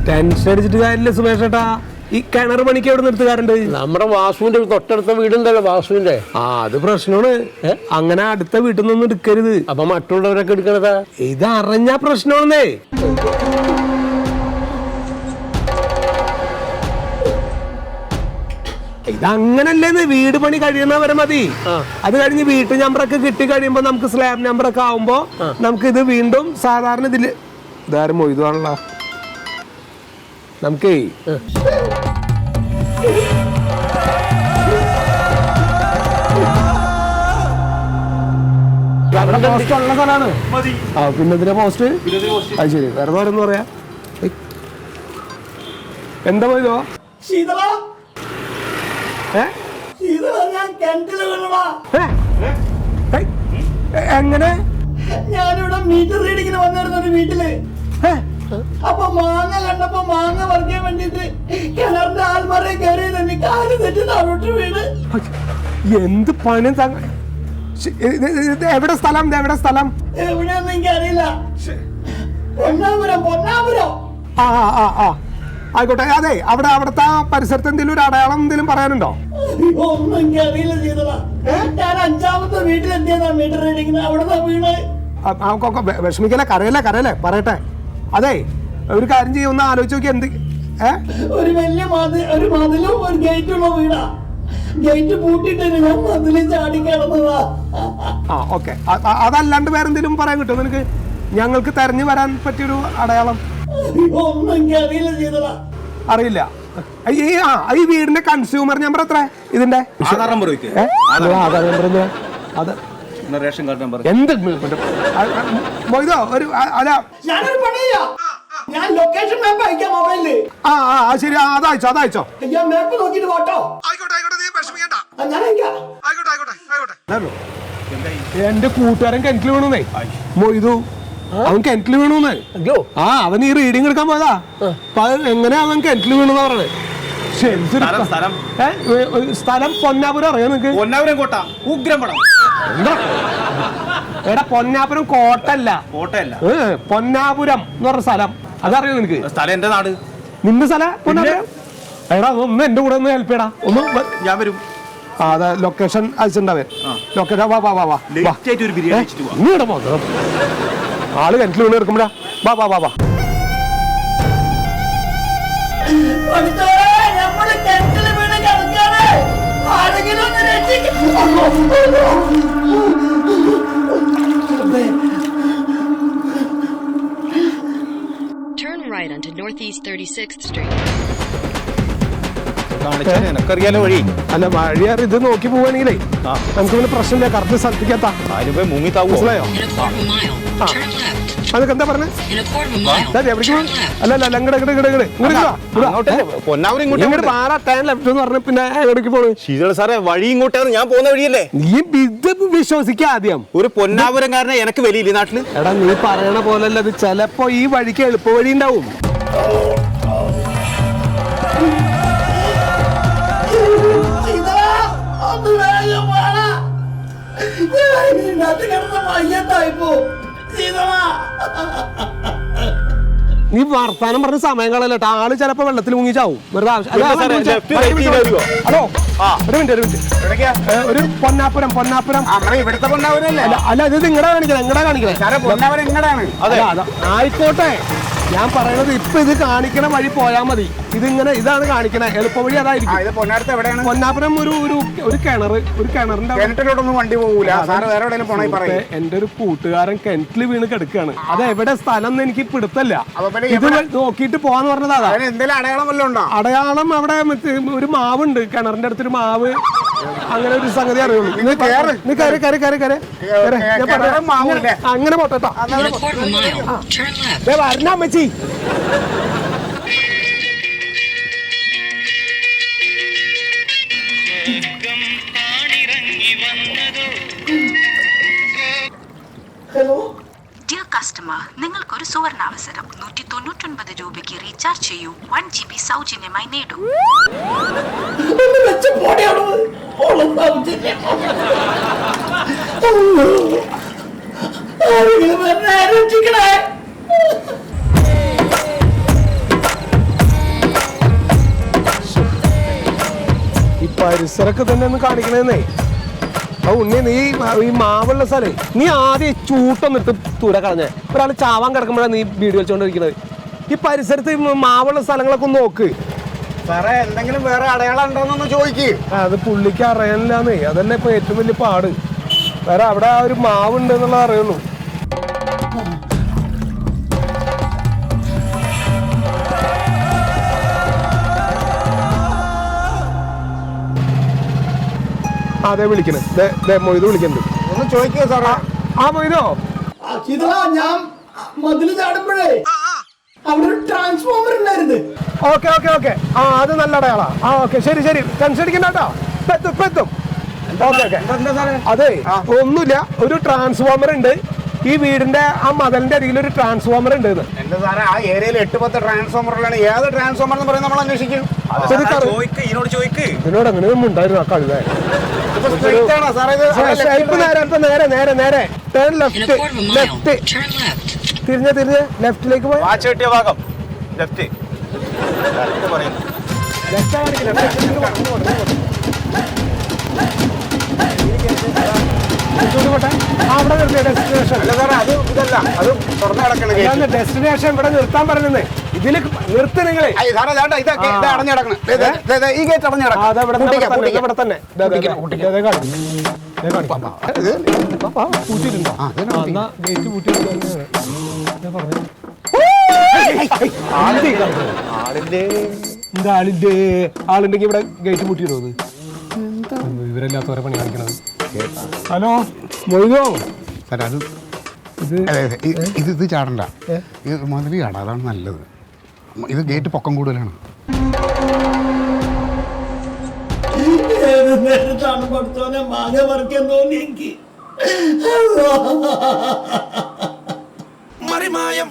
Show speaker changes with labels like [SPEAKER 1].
[SPEAKER 1] Tension അടിച്ചിട്ട് കാര്യമില്ല സുമേഷ് ഏട്ടാ. ഈ കിണർ പണിക്ക് എവിടെ നിർത്തുകാരുണ്ട്?
[SPEAKER 2] നമ്മുടെ വാസുവിന്റെ തൊട്ടടുത്ത വീടുണ്ടല്ലോ വാസുവിന്റെ.
[SPEAKER 1] അത് പ്രശ്നമാണ്. അങ്ങനെ അടുത്ത വീട്ടിൽ നിന്നൊന്നും എടുക്കരുത്.
[SPEAKER 2] അപ്പൊ മറ്റുള്ളവരൊക്കെ എടുക്കണതാ?
[SPEAKER 1] ഇത് അറിഞ്ഞ പ്രശ്നമാണെന്നേ. ഇതങ്ങനല്ലേന്ന്. വീട് പണി കഴിയുന്നവരെ മതി. അത് കഴിഞ്ഞ് വീട്ടു നമ്പറൊക്കെ കിട്ടി കഴിയുമ്പോ നമുക്ക് സ്ലാബ് നമ്പറൊക്കെ ആവുമ്പോ നമുക്ക് ഇത് വീണ്ടും സാധാരണ ഇതില് ഇതാരും മൊയ്തുവാണല്ലോ. നമുക്കേ പോസ്റ്റ് ഉള്ള സ്ഥലമാണ്. പിന്നെ ഇതിന്റെ പോസ്റ്റ് അത് ശരി. വെറുതെ ഓരോന്ന് പറയാ. എന്താ പോയതോ? എങ്ങനെ?
[SPEAKER 3] ഞാനിവിടെ മീറ്റർ റീഡിങ്ങിന് വന്നിരുന്നു ഒരു വീട്ടില്. അപ്പൊ മാങ്ങ കണ്ടപ്പോ മാങ്ങ പറിക്കാൻ വേണ്ടിട്ട് കിണറിന്റെ ആൽമറയെ കയറി തന്നെ കാല് തെറ്റി താഴോട്ട് വീണ്.
[SPEAKER 1] എന്ത് പണി? എവിടെ സ്ഥലം? എവിടെ സ്ഥലം?
[SPEAKER 3] എവിടെയൊന്നും എനിക്കറിയില്ല. പൊന്നാപുരം.
[SPEAKER 1] ആ ആ ആ ആയിക്കോട്ടെ. അതെ, അവിടുത്തെ പരിസരത്ത് എന്തെങ്കിലും ഒരു അടയാളം എന്തെങ്കിലും പറയാനുണ്ടോ?
[SPEAKER 3] ഒന്നും എനിക്കറിയില്ല ചെയ്തതാ. ഞാൻ 5ാമത്തെ വീട്ടിലെത്തിയതാ മീറ്റർ റീഡിങ്ങിന്. അവിടെ വീണ്.
[SPEAKER 1] വിഷമിക്കല്ലേ, കരയല്ലേ പറയട്ടെ. അതെ, ഒരു കാര്യം ചെയ്യും, ഒന്ന് ആലോചിച്ച് നോക്കി. എന്ത്
[SPEAKER 3] ഒരു വലിയ ഒരു മതിലും ഒരു ഗേറ്റുള്ള വീടാ. ഗേറ്റ് പൂട്ടിട്ട് ഞാൻ മതിലും ചാടി കിടന്നതാ.
[SPEAKER 1] ആ ഓക്കെ. അതല്ലാണ്ട് വേറെ എന്തെങ്കിലും പറയാൻ കിട്ടുമോ നിനക്ക്? ഞങ്ങൾക്ക് തെരഞ്ഞു വരാൻ പറ്റിയൊരു അടയാളം?
[SPEAKER 3] ഒന്നും എനിക്കറിയില്ല ചെയ്തതാ.
[SPEAKER 1] അറിയില്ല. ഈ വീടിന്റെ കൺസ്യൂമർ നമ്പർ എത്ര? ഇതിന്റെ
[SPEAKER 4] Aadhaar number ration card number
[SPEAKER 1] എന്ത് മൊയ്തോ? ഒരു അല്ല,
[SPEAKER 3] ഞാനൊരു പണിയില്ല. ഞാൻ ലൊക്കേഷൻ മാപ്പ് അയക്കാം മൊബൈലില്.
[SPEAKER 1] ആ ശരി, അതയച്ചോ.
[SPEAKER 3] ഞാൻ മാപ്പ് നോക്കിട്ട് പോട്ടോ. ഞാൻ അയക്കാം.
[SPEAKER 1] എന്റെ കൂട്ടുകാരൻ കിണറ്റിൽ വീണുന്നേ. മൊയ്തു അവൻ കിണറ്റിൽ വീണുന്നേ. അവൻ ഈ റീഡിങ് എടുക്കാൻ പോയതാ. എങ്ങനെയാ അവൻ കിണറ്റിൽ വീണെന്നാ പറഞ്ഞത്? സ്ഥലം പൊന്നാപുരം. അറിയാം നിനക്ക്?
[SPEAKER 4] പൊന്നാപുരം കോട്ട ഉഗ്രംപടം.
[SPEAKER 1] എടാ, പൊന്നാപുരം കോട്ടല്ല, പൊന്നാപുരം എന്ന് പറഞ്ഞ സ്ഥലം. അതറിയോ നിനക്ക്?
[SPEAKER 4] സ്ഥലം എന്റെ നാട്.
[SPEAKER 1] നിന്റെ സ്ഥലം പൊന്നാപുരം? എടാ, ഒന്ന് എന്റെ കൂടെ ഒന്ന് ഹെൽപ്പ് ചെയ്യടാ. ഒന്ന്
[SPEAKER 4] ഞാൻ വരും.
[SPEAKER 1] അതെ, ലൊക്കേഷൻ അയച്ചിട്ടുണ്ടാവേ. ലൊക്കേഷൻ ആള് കിണറ്റിൽ വീണ് എടുക്കുമ്പോഴാ. വാ.
[SPEAKER 5] Turn right onto Northeast 36th Street.
[SPEAKER 4] എനക്കറിയാലോ വഴി.
[SPEAKER 1] അല്ല, വഴിയാറ് ഇത് നോക്കി പോവാണെങ്കിലേ നമുക്ക് പിന്നെ പ്രശ്നമില്ല. കറക്റ്റ് സ്ഥലത്തേക്കെത്താ. മനസ്സിലായോ? അതൊക്കെ എന്താ പറഞ്ഞേ? അല്ല, പിന്നെ എവിടേക്ക് പോണു?
[SPEAKER 4] സാറേ, വഴി ഇങ്ങോട്ടാണ്. ഞാൻ പോകുന്ന വഴിയല്ലേ?
[SPEAKER 1] നീ ഇത് വിശ്വസിക്ക ആദ്യം.
[SPEAKER 4] ഒരു പൊന്നാപുരംകാരനെ എനക്ക് വലിയില്ലേ നാട്ടില്?
[SPEAKER 1] എടാ, നീ പറയണ പോലല്ല ഇത്. ചിലപ്പോ ഈ വഴിക്ക് എളുപ്പ വഴി ഉണ്ടാവും. നീ വർത്താനം പറഞ്ഞ സമയം കളയല്ലേട്ടാ. ആള് ചിലപ്പോ വെള്ളത്തിൽ മുങ്ങിച്ചാവും. വെറുതെ ഹലോ, ഒരു മിനിറ്റ്. ഒരു പൊന്നാപുരം.
[SPEAKER 4] ഇവിടുത്തെ പൊന്നാപുരം
[SPEAKER 1] അല്ല, ഇത് നിങ്ങടെ കാണിക്കണേ. ആയിക്കോട്ടെ, ഞാൻ പറയണത് ഇപ്പൊ ഇത് കാണിക്കണ വഴി പോയാ മതി. ഇതാണ് കാണിക്കണേ എളുപ്പ വഴി. അതായിരിക്കും പൊന്നാപുരം. ഒരു കിണറിന്റെ
[SPEAKER 4] വണ്ടി പോകൂല.
[SPEAKER 1] എന്റെ ഒരു കൂട്ടുകാരൻ കിണറ്റിൽ വീണ് കിടക്കുകയാണ്. അത് എവിടെ സ്ഥലം എനിക്ക് പിടുത്തല്ല. ഇത് നോക്കിട്ട് പോവാന്ന് പറഞ്ഞതാ.
[SPEAKER 4] അടയാളം വല്ലതും ഉണ്ടോ?
[SPEAKER 1] അടയാളം അവിടെ ഒരു മാവുണ്ട്, കിണറിന്റെ അടുത്തൊരു മാവ്. അങ്ങനെ ഒരു സംഗതി അറിയുള്ളൂ. അങ്ങനെ പോട്ടോ. വരണ അമ്മച്ചി.
[SPEAKER 3] ഹലോ
[SPEAKER 6] ഡിയർ കസ്റ്റമർ, നിങ്ങൾക്കൊരു സുവർണാവസരം. 199 രൂപയ്ക്ക് റീചാർജ് ചെയ്യൂ. 1 GB സൗജന്യമായി നേടൂ.
[SPEAKER 1] പരിസരമൊക്കെ തന്നെ ഒന്ന് കാണിക്കണേന്നേ. ആ ഉണ്ണി നീ ഈ മാവുള്ള സ്ഥലേ നീ ആദ്യം ചൂട്ടൊന്നിട്ട് തൂര കളഞ്ഞേ. ഒരാൾ ചാവാൻ കിടക്കുമ്പോഴാണ് നീ വീഡിയോ വെച്ചോണ്ടിരിക്കുന്നത്. ഈ പരിസരത്ത് മാവുള്ള സ്ഥലങ്ങളൊക്കെ ഒന്ന് നോക്ക്
[SPEAKER 4] സാറേ. എന്തെങ്കിലും വേറെ അടയാളം ഉണ്ടോന്നൊന്ന് ചോദിക്ക്.
[SPEAKER 1] അത് പുള്ളിക്ക് അറിയാനില്ലാന്നേ. അതന്നെ ഇപ്പൊ ഏറ്റവും വലിയ പാട്. വേറെ അവിടെ ആ ഒരു മാവുണ്ട് എന്നുള്ളത് അറിയുള്ളൂ. അതെ വിളിക്കണേ. മൊയ്ത് വിളിക്കണ്ട്.
[SPEAKER 4] ഒന്ന് ചോദിക്കുക സാറേ.
[SPEAKER 1] ആ മൊയ്തോ,
[SPEAKER 3] ഇതാ ഞാൻ മതില് ചാടുമ്പോഴേ അവിടെ ഒരു ട്രാൻസ്ഫോമർ ഉണ്ടായിരുന്നു.
[SPEAKER 1] Okay okay okay. ആ അത് നല്ല അടയാളാ. ആ ഓക്കെ ശരി ശരി. ടെൻഷൻ അടിക്കണ്ട കേട്ടോ. ഇപ്പൊ എത്തും. Okay okay. അതെ ഒന്നുമില്ല, ഒരു ട്രാൻസ്ഫോമർ ഉണ്ട് ഈ വീടിന്റെ ആ മതലിന്റെ അരികിൽ. ഒരു ട്രാൻസ്ഫോമർ ഉണ്ട്.
[SPEAKER 4] എന്റെ സാറേ ആ ഏരിയയിൽ 8-10 ട്രാൻസ്ഫോമറുകളാണ്. ഏത് ട്രാൻസ്ഫോമർ എന്ന് പറയുന്നത് നമ്മൾ അന്വേഷിക്കും. ഇതിനോട് ചോദിക്ക്.
[SPEAKER 1] ഇതിനോട് അങ്ങനെ ഉണ്ടായിരുന്നു ആ കഴുത. നേരെ നേരെ നേരെ ടേൺ ലെഫ്റ്റ്. ലെഫ്റ്റ് തിരിഞ്ഞ് ലെഫ്റ്റിലേക്ക് പോയി.
[SPEAKER 4] വാച്ച് കിട്ടിയ ഭാഗം ലെഫ്റ്റ്.
[SPEAKER 1] അവിടെ നിർത്തിയ ഡെസ്റ്റിനേഷൻ.
[SPEAKER 4] അല്ല സാറേ അത് ഇതല്ല, അത് തുറന്നു കിടക്കണ
[SPEAKER 1] ഡെസ്റ്റിനേഷൻ ഇവിടെ നിർത്താൻ പറഞ്ഞേ. ഇതില് നിർത്തി നിങ്ങളെ.
[SPEAKER 4] സാറേ ഇതൊക്കെ അടഞ്ഞു കിടക്കണം. ഈ ഗേറ്റ് അടഞ്ഞു കിടക്കണം.
[SPEAKER 1] ഇവിടെ തന്നെ പൂട്ടിയിട്ടുണ്ടോ? ഗേറ്റ് പൂട്ടിയിട്ടുണ്ട്. ആളുണ്ടെങ്കിൽ ഇവിടെ ഗേറ്റ് പൂട്ടിയിടോ? ഇവരെല്ലാത്തവരെ പണി കാണിക്കണത്. ഹലോ മൊയ്തോ
[SPEAKER 7] സാറേ അത് ഇത് ചാടണ്ട. ഇത് മുതൽ ചാടാം, അതാണ് നല്ലത്. ഇത് ഗേറ്റ് പൊക്കം കൂടുതലാണ്.
[SPEAKER 3] ഏത് നേരത്താണ് പഠിച്ചോനെ മാങ്ങ പറിക്കാൻ തോന്നി എനിക്ക്.
[SPEAKER 8] മറിമായം